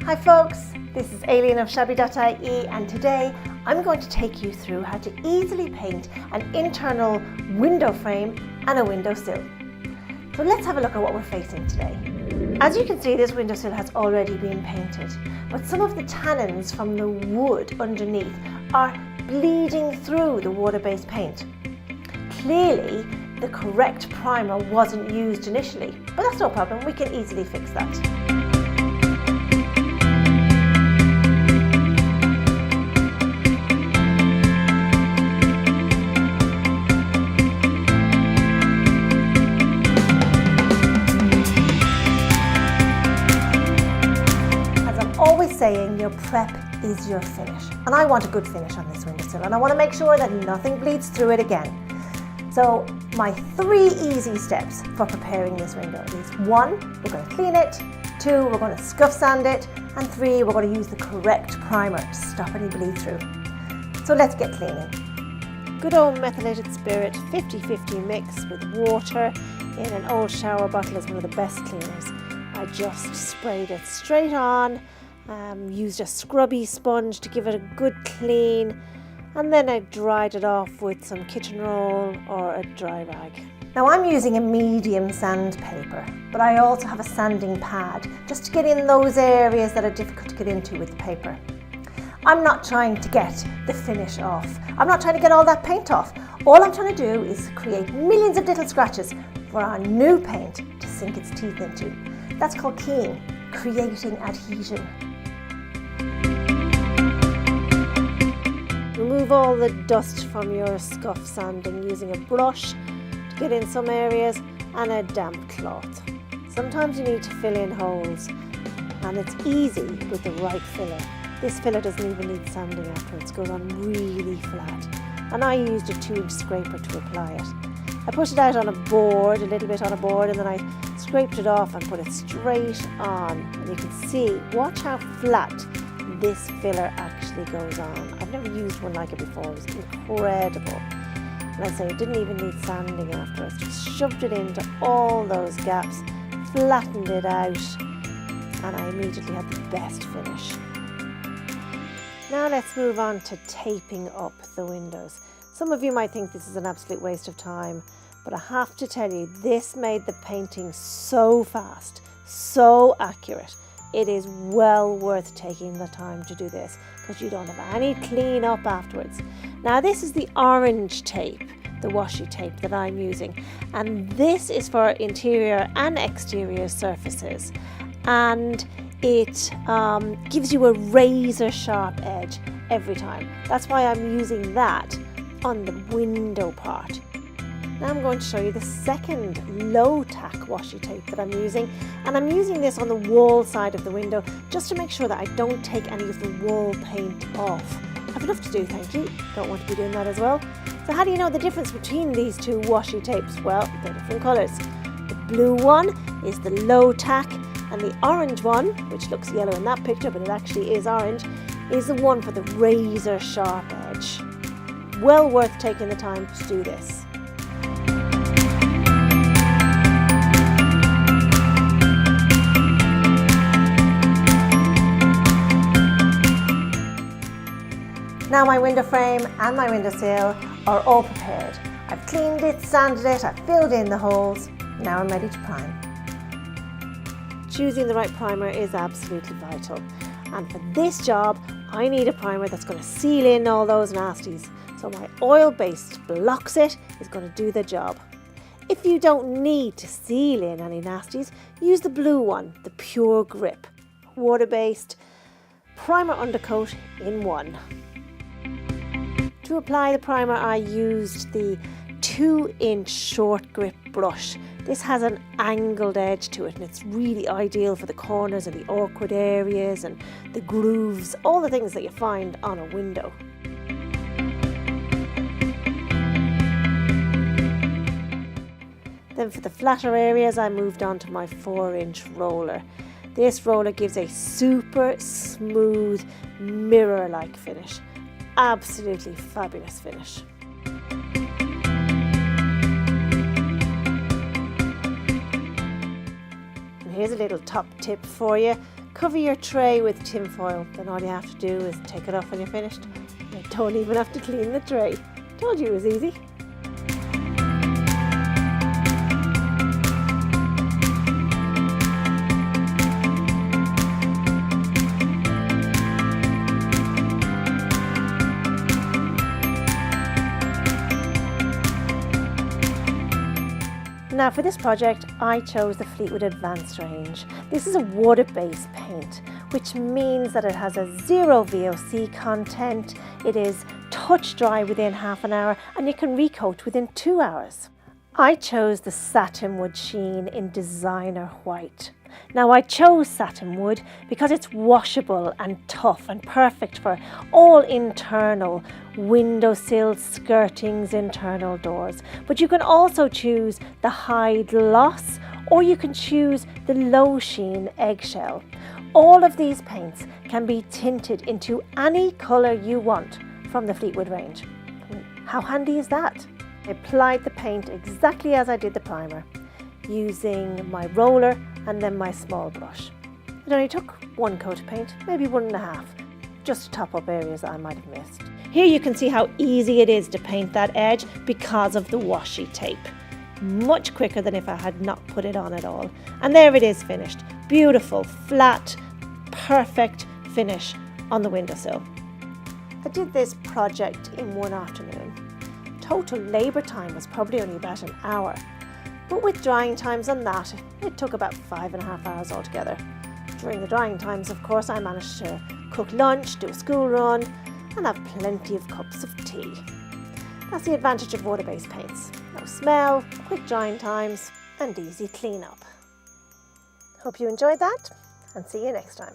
Hi folks, this is Aileen of Shabby.ie and today I'm going to take you through how to easily paint an internal window frame and a windowsill. So let's have a look at what we're facing today. As you can see, this windowsill has already been painted, but some of the tannins from the wood underneath are bleeding through the water-based paint. Clearly, the correct primer wasn't used initially, but that's no problem, we can easily fix that. Always saying your prep is your finish, and I want a good finish on this windowsill, and I want to make sure that nothing bleeds through it again. So my 3 easy steps for preparing this window is 1, we're going to clean it, 2, we're going to scuff sand it, and 3, we're going to use the correct primer to stop any bleed through. So let's get cleaning. Good old methylated spirit 50-50 mix with water in an old shower bottle is one of the best cleaners. I just sprayed it straight on. Used a scrubby sponge to give it a good clean, and then I dried it off with some kitchen roll or a dry rag. Now I'm using a medium sandpaper, but I also have a sanding pad just to get in those areas that are difficult to get into with the paper. I'm not trying to get the finish off. I'm not trying to get all that paint off. All I'm trying to do is create millions of little scratches for our new paint to sink its teeth into. That's called keying, creating adhesion. Remove all the dust from your scuff sanding using a brush to get in some areas and a damp cloth. Sometimes you need to fill in holes, and it's easy with the right filler. This filler doesn't even need sanding afterwards, it goes on really flat. And I used a 2-inch scraper to apply it. I put it out on a board, a little bit on a board, and then I scraped it off and put it straight on. And you can see, watch how flat this filler actually goes on. I've never used one like it before, it was incredible. And I say it didn't even need sanding afterwards, just shoved it into all those gaps, flattened it out, and I immediately had the best finish. Now let's move on to taping up the windows. Some of you might think this is an absolute waste of time, but I have to tell you, this made the painting so fast, so accurate. It is well worth taking the time to do this because you don't have any clean up afterwards. Now this is the orange tape, the washi tape that I'm using, and this is for interior and exterior surfaces, and it gives you a razor sharp edge every time. That's why I'm using that on the window part. Now I'm going to show you the second low tack washi tape that I'm using, and I'm using this on the wall side of the window just to make sure that I don't take any of the wall paint off. I have enough to do, thank you. Don't want to be doing that as well. So how do you know the difference between these 2 washi tapes? Well, they're different colours. The blue one is the low tack, and the orange one, which looks yellow in that picture but it actually is orange, is the one for the razor sharp edge. Well worth taking the time to do this. Now my window frame and my windowsill are all prepared. I've cleaned it, sanded it, I've filled in the holes. Now I'm ready to prime. Choosing the right primer is absolutely vital. And for this job, I need a primer that's going to seal in all those nasties. So my oil-based Blocks It is going to do the job. If you don't need to seal in any nasties, use the blue one, the Pure Grip. Water-based primer undercoat in one. To apply the primer, I used the 2-inch short grip brush. This has an angled edge to it, and it's really ideal for the corners and the awkward areas and the grooves, all the things that you find on a window. Then for the flatter areas, I moved on to my 4-inch roller. This roller gives a super smooth mirror-like finish. Absolutely fabulous finish. And here's a little top tip for you. Cover your tray with tin foil, then all you have to do is take it off when you're finished. You don't even have to clean the tray. Told you it was easy. Now for this project, I chose the Fleetwood Advanced range. This is a water-based paint, which means that it has a 0 VOC content, it is touch dry within half an hour, and you can recoat within 2 hours. I chose the satin wood sheen in designer white. Now I chose satin wood because it's washable and tough and perfect for all internal windowsills, skirtings, internal doors. But you can also choose the high gloss, or you can choose the low sheen eggshell. All of these paints can be tinted into any colour you want from the Fleetwood range. How handy is that? I applied the paint exactly as I did the primer, using my roller and then my small brush. It only took 1 coat of paint, maybe 1.5, just to top up areas that I might have missed. Here you can see how easy it is to paint that edge because of the washi tape. Much quicker than if I had not put it on at all. And there it is finished. Beautiful, flat, perfect finish on the windowsill. I did this project in one afternoon. Total labour time was probably only about an hour. But with drying times on that, it took about 5.5 hours altogether. During the drying times, of course, I managed to cook lunch, do a school run, and have plenty of cups of tea. That's the advantage of water-based paints. No smell, quick drying times, and easy clean-up. Hope you enjoyed that, and see you next time.